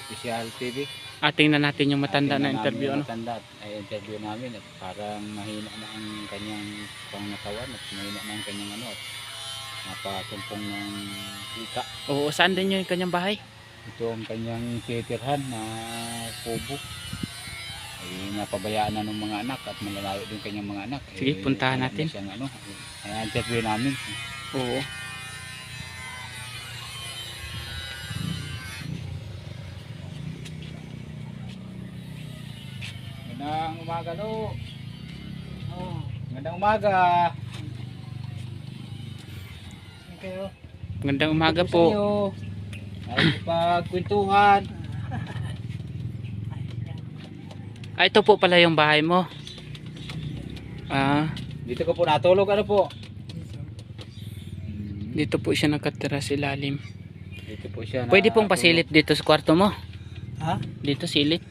Official TV. Tingnan natin yung matanda na Tingnan interview. namin yung Ano? matanda ay interview namin at parang mahina na ang kanyang pangatawan at mahina na ang kanyang ano at napasumpong ng hika. Oo, saan din yung kanyang bahay? Ito ang kanyang titirhan na kubo. Ay napabayaan na ng mga anak at malalayo din kanyang mga anak. Sige, puntahan wala na natin. siyang ano, ay interview namin. Oo. Magandang umaga lo. Oh, magandang umaga. Kayo. Magandang umaga po. Ay pagkwentuhan. Ito po pala yung bahay mo. Dito ko po natulog ano po. Dito po siya nakatira sa ilalim. Dito po siya. Pwede pong pasilip dito sa kwarto mo. Ha? Dito silip.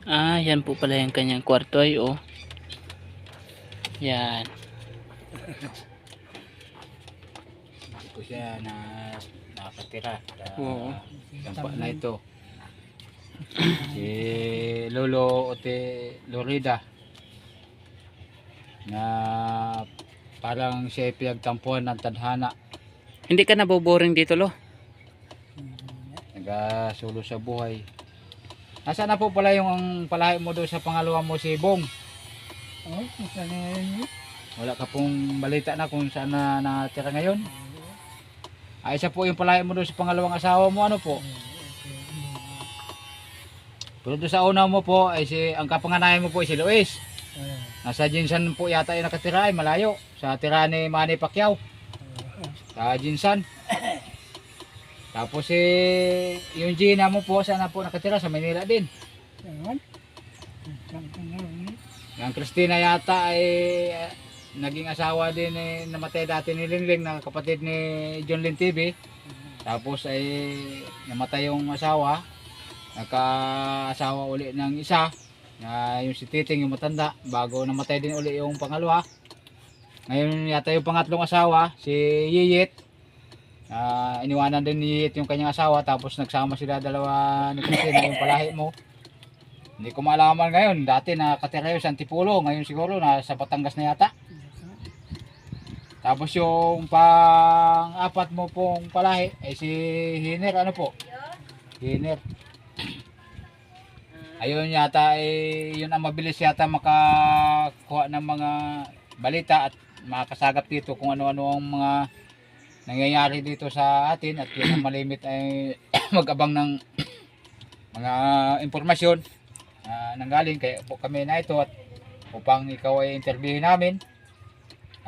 Yan po pala yung kanyang kwarto ay oh. Yan. Dito po siya na nakatira. Oo. Dampa na ito. Si Lolo Ote Lorida na parang siya ay pinagtampuhan ng tadhana. Hindi ka naboboring dito lo? Nagasulo sa buhay. Nasaan na po pala yung palahi mo doon sa pangalawa mo si Bong? Oh, saan na yun? Wala ka pong balita na kung saan na natira ngayon? Ay isa po yung palahi mo doon sa pangalawang asawa mo ano po? Pero doon sa una mo po ay ang kapanganayan mo po ay si Luis. Nasa Jinsan po yata yung nakatira ay malayo. Sa tira ni Manny Pacquiao. Sa Jinsan. Tapos yung Gina mo po sana po nakatira sa Manila din. Yung Christina yata ay naging asawa din namatay dati ni Lingling na kapatid ni John Lin TV. Tapos ay namatay yung asawa. Nagka-asawa uli ng isa na yung si Titing yung matanda bago namatay din uli yung pangalawa. Ngayon yata yung pangatlong asawa si Yiyit. Iniwanan din ni Yiyit yung kanyang asawa tapos nagsama sila dalawa ni Christina yung palahi mo. Hindi ko malaman ngayon. Dati nakatira yung sa Antipolo, ngayon siguro nasa Batangas na yata. Tapos yung pang-apat mo pong palahi ay si Hiner ano po? Hiner. Ayun yata yun ang mabilis yata makakuha ng mga balita at makasagap dito kung ano-ano ang mga nangyayari dito sa atin at yun ang malimit ay mag-abang ng mga impormasyon nanggaling kaya po kami na ito at upang ikaw ay interviewin namin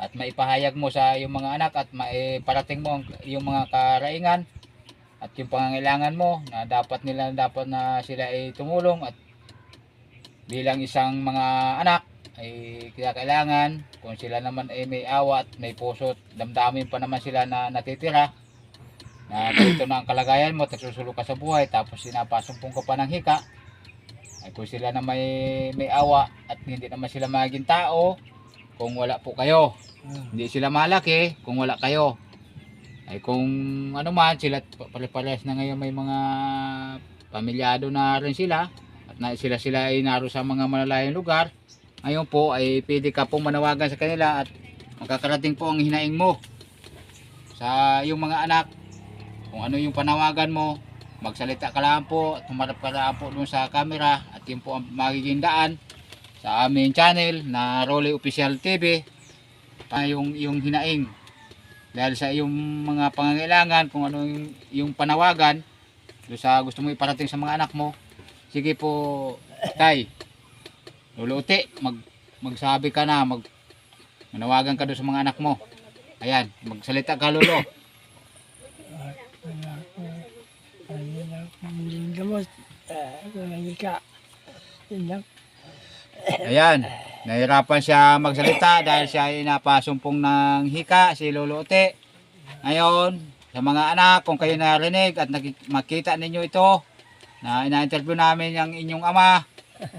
at maipahayag mo sa iyong mga anak at maiparating mo yung mga karaingan at yung pangangailangan mo na dapat na sila ay tumulong at bilang isang mga anak ay kailangan kung sila naman ay may awa at may puso at damdamin pa naman sila na natitira na ganito na ang kalagayan mo at susulok ka sa buhay tapos sinapasumpong ka pa ng hika ay kung sila na may awa at hindi naman sila maging tao kung wala po kayo hindi sila malaki kung wala kayo ay kung ano man sila pare-parehas na ngayon may mga pamilyado na rin sila at sila ay naroon sa mga malalayong lugar ngayon po ay pwede ka pong manawagan sa kanila at makakarating po ang hinaing mo sa iyong mga anak kung ano yung panawagan mo magsalita ka lang po at humarap ka lang po dun sa camera at yun po ang magiging daan sa aming channel na Rolly Official TV yung hinaing dahil sa iyong mga pangangailangan kung ano yung panawagan doon sa gusto mo iparating sa mga anak mo sige po tay luluti magsabi ka na manawagan ka doon sa mga anak mo ayan magsalita ka lolo ayan nahirapan siya magsalita dahil siya ay napasumpong ng hika si Lolo Ote. Ngayon, sa mga anak, kung kayo narinig at makita ninyo ito, na ina-interview namin ang inyong ama,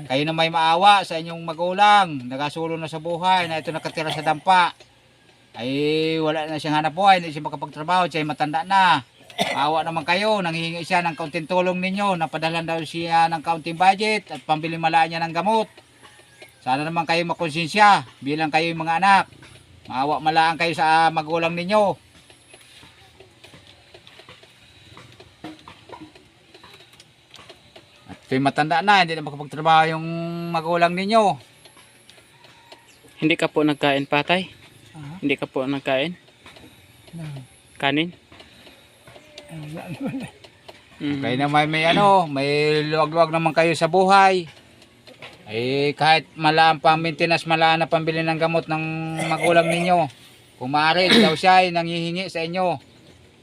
kayo na may maawa sa inyong magulang, nagasulo na sa buhay, na ito nakatira sa dampa, ay wala na siyang hanap buhay, hindi siya makapagtrabaho, siya ay matanda na. Maawa naman kayo, nanghihingi siya ng kaunting tulong ninyo, napadalan daw siya ng kaunting budget at pambili malaan niya ng gamot. Sana naman kayo makonsensya bilang kayo yung mga anak. Maawa malaan kayo sa magulang ninyo. At yung matanda na, hindi na makapagtrabaho yung magulang ninyo. Hindi ka po nagkain, patay? Ah, Hindi ka po nagkain? na. Kanin? Wala naman. Kayo naman may luwag-luwag naman kayo sa buhay. Eh, kahit malaan pang maintenance, malaan na pambili ng gamot ng magulang ninyo. Kung maaari, daw siya ay nanghihingi sa inyo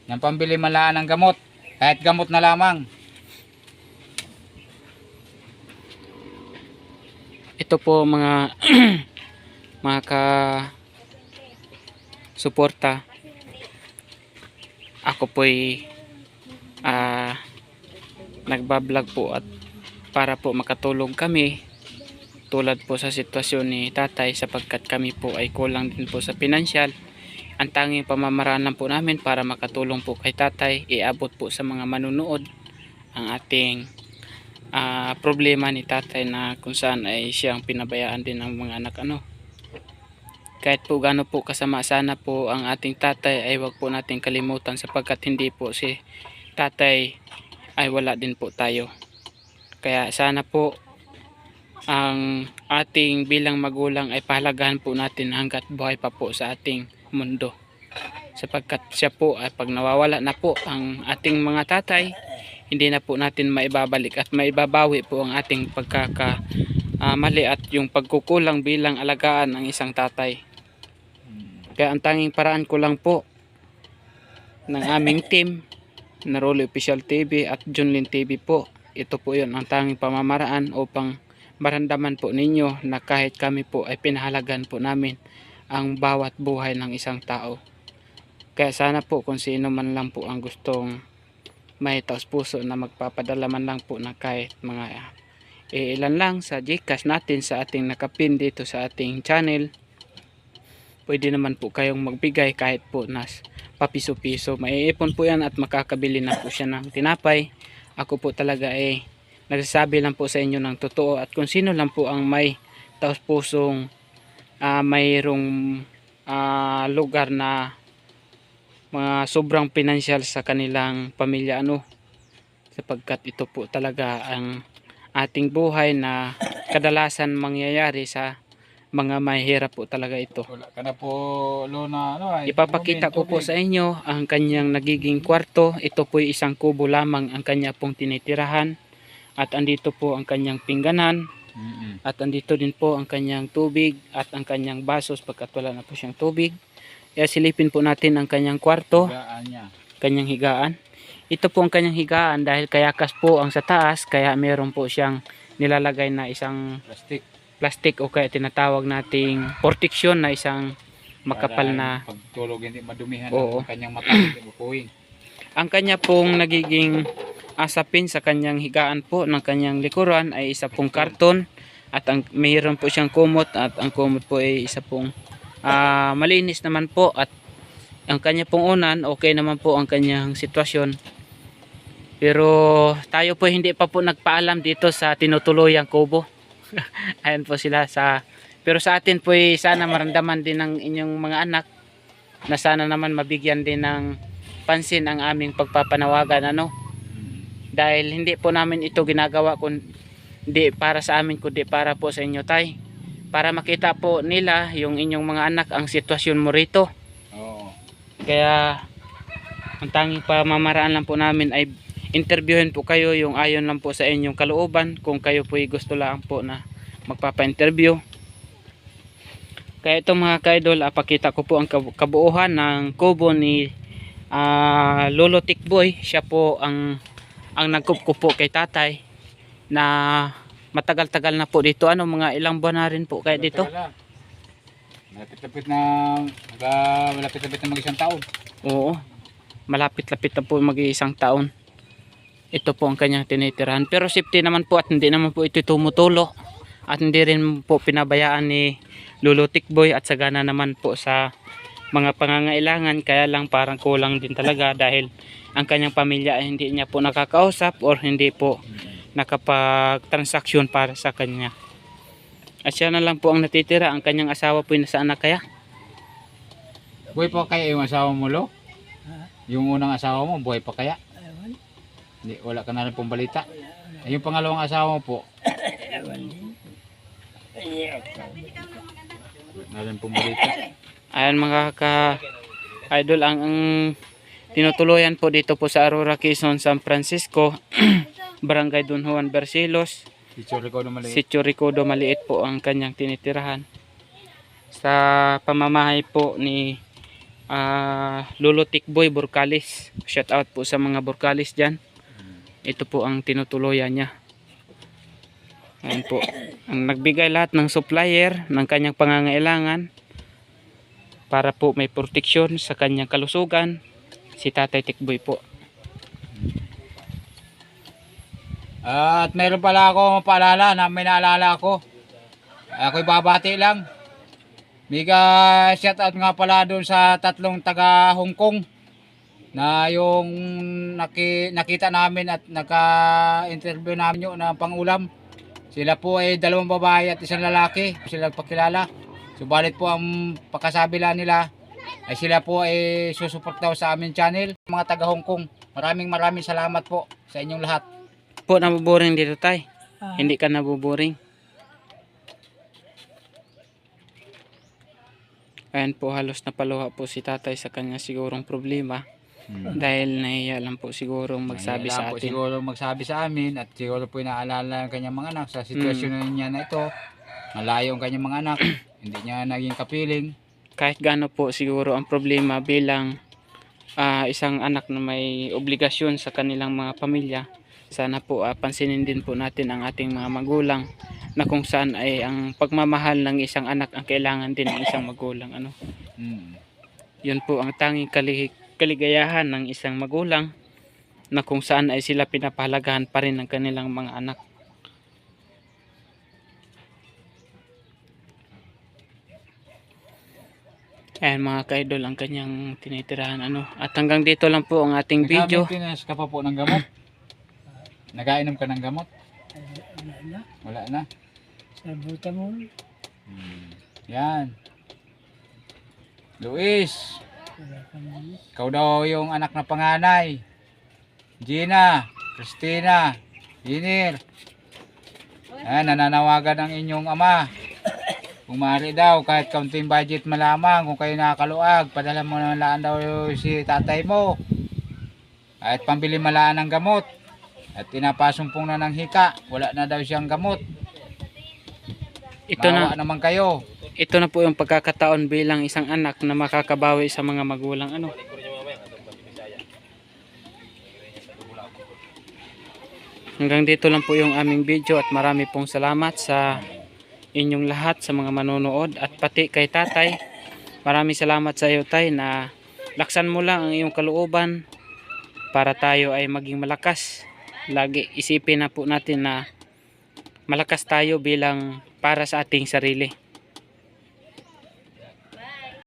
ng pambili malaan ng gamot. Kahit gamot na lamang. Ito po mga mga suporta. Ako po'y nagbablog po at para po makatulong kami tulad po sa sitwasyon ni tatay, sapagkat kami po ay kulang din po sa pinansyal. Ang tanging pamamaraan lang po namin para makatulong po kay tatay, iabot po sa mga manunood ang ating problema ni tatay, na kung saan ay siyang pinabayaan din ng mga anak. Kahit po gaano po kasama sana po ang ating tatay, ay wag po natin kalimutan, sapagkat hindi po si tatay ay wala din po tayo. Kaya sana po ang ating bilang magulang ay pahalagahan po natin hanggat buhay pa po sa ating mundo, sapagkat siya po ay pag nawawala na po ang ating mga tatay, hindi na po natin maibabalik at maibabawi po ang ating mali at yung pagkukulang bilang alagaan ng isang tatay. Kaya ang tanging paraan ko lang po ng aming team na Rolly Official TV at Junlin TV po, ito po yun ang tanging pamamaraan upang maramdaman po ninyo na kahit kami po ay pinahalagan po namin ang bawat buhay ng isang tao. Kaya sana po kung sino man lang po ang gustong may taos puso na magpapadala man lang po na kahit mga ilan lang sa Gcash natin sa ating nakapin dito sa ating channel, pwede naman po kayong magbigay kahit po nas papiso-piso. Maiipon po yan at makakabili na po siya ng tinapay. Ako po talaga nagsasabi lang po sa inyo ng totoo, at kung sino lang po ang may taos pusong mayroong lugar na mga sobrang pinansyal sa kanilang pamilya, sapagkat ito po talaga ang ating buhay na kadalasan mangyayari sa mga mahirap po talaga ito. Wala ka na po, Lona. Ipapakita ko po sa inyo ang kanyang nagiging kwarto. Ito po ay isang kubo lamang ang kanya pong tinitirahan. At andito po ang kanyang pingganan. At andito din po ang kanyang tubig at ang kanyang basos pagkat wala na po siyang tubig. Kaya silipin po natin ang kanyang kwarto, kanyang higaan. Ito po ang kanyang higaan dahil kayakas po ang sa taas, kaya meron po siyang nilalagay na isang plastic o kaya tinatawag nating protection na isang makapal na pagtulog hindi madumihan Oo. ang kanyang mata, hindi bukuhin. ang kanya pong nagiging asapin sa kanyang higaan po ng kanyang likuran ay isa pong karton, at mayroon po siyang kumot, at ang kumot po ay isa pong malinis naman po, at ang kanya pong unan okay naman po ang kanyang sitwasyon. Pero tayo po hindi pa po nagpaalam dito sa tinutuluyang kubo. Ayan po sila pero sa atin po ay sana maramdaman din ng inyong mga anak na sana naman mabigyan din ng pansin ang aming pagpapanawagan, dahil hindi po namin ito ginagawa kundi para sa amin, kundi para po sa inyo, tay, para makita po nila yung inyong mga anak ang sitwasyon mo rito. Oo. Kaya ang tanging pamamaraan lang po namin ay interviewin po kayo yung ayon lang po sa inyong kalooban, kung kayo po ay gusto lang po na magpapa-interview. Kaya ito mga kaidol, pakita ko po ang kabuuhan ng kubo ni Lolo Tikboy. Siya po ang nagkup po kay tatay na matagal-tagal na po dito. Mga ilang buwan na rin po kaya dito. Malapit-lapit na mag-isang taon. Oo, malapit-lapit na po mag-iisang taon. Ito po ang kanyang tinitirahan, pero safety naman po at hindi naman po ito tumutulo, at hindi rin po pinabayaan ni Lolo Tikboy, at sagana naman po sa mga pangangailangan, kaya lang parang kulang din talaga dahil ang kanyang pamilya ay hindi niya po nakakausap or hindi po nakapag-transaksyon para sa kanya. At siya na lang po ang natitira, ang kanyang asawa po ay nasaan na kaya? Buhay pa kaya yung asawa mo, Lo? Ha? Yung unang asawa mo, buhay pa kaya? Ewan. Hindi, wala ka na rin pong balita. Yung pangalawang asawa mo po, Ewan din. wala na rin pong balita. Ayan mga ka-idol, ang tinutuluyan po dito po sa Aurora, Quezon, San Francisco, Barangay Don Juan Bersilos, Picture ko na mali. Sitio Ricodo maliit po ang kanyang tinitirahan. Sa pamamahay po ni Lolo Tikboy Burkalis. Shout out po sa mga Burkalis dyan. Ito po ang tinutuluyan niya. Ayan po. Ang nagbigay lahat ng supplier ng kanyang pangangailangan para po may proteksyon sa kanyang kalusugan, si Tatay Tikboy po. At meron pala ako paalala na may naalala ako. Ako'y babati lang. Mega shoutout nga pala doon sa tatlong taga Hong Kong na yung nakita namin at naka-interview namin yung na pangulam. Sila po ay dalawang babae at isang lalaki. Sila nagpakilala. Subalit po ang pagkasabila nila ay sila po ay susuport daw sa aming channel. Mga taga Hong Kong, maraming salamat po sa inyong lahat. Po, nabuboring dito tay. Ah, Hindi ka nabuboring. Ayan po, halos napaluha po si tatay sa kanya sigurong problema. Dahil nahiya lang po sigurong magsabi sa Po atin. siguro magsabi sa amin at siguro po inaalala ang kanyang mga anak sa sitwasyon na niya na ito. Malayo ang kanyang mga anak. Hindi niya naging kapiling. Kahit gaano po siguro ang problema bilang isang anak na may obligasyon sa kanilang mga pamilya, sana po pansinin din po natin ang ating mga magulang na kung saan ay ang pagmamahal ng isang anak ang kailangan din ng isang magulang. Yun po ang tanging kaligayahan ng isang magulang, na kung saan ay sila pinapahalagahan pa rin ng kanilang mga anak. Ayan mga ka-idol ang kanyang tinitirahan. At hanggang dito lang po ang ating video. Nag-maintenance ka pa po ng gamot? Nagainom ka ng gamot? wala na. Wala na. Sa butamol. Yan. Luis, Wala kang bilis. ikaw daw yung anak na panganay. Gina, Christina, Inir. Ayan, nananawagan ang inyong ama. Kung maaari daw, kahit kaunting budget malamang, kung kayo nakakaluag, padala mo na laan daw si tatay mo. Kahit pambili malaan ng gamot. At pinapasumpong na ng hika, wala na daw siyang gamot. Ito Maawa na, naman kayo. ito na po yung pagkakataon bilang isang anak na makakabawi sa mga magulang. Hanggang dito lang po yung aming video at marami pong salamat sa inyong lahat, sa mga manonood at pati kay tatay. Maraming salamat sa iyo tay, na laksan mo lang ang iyong kalooban para tayo ay maging malakas. Lagi isipin na po natin na malakas tayo bilang para sa ating sarili.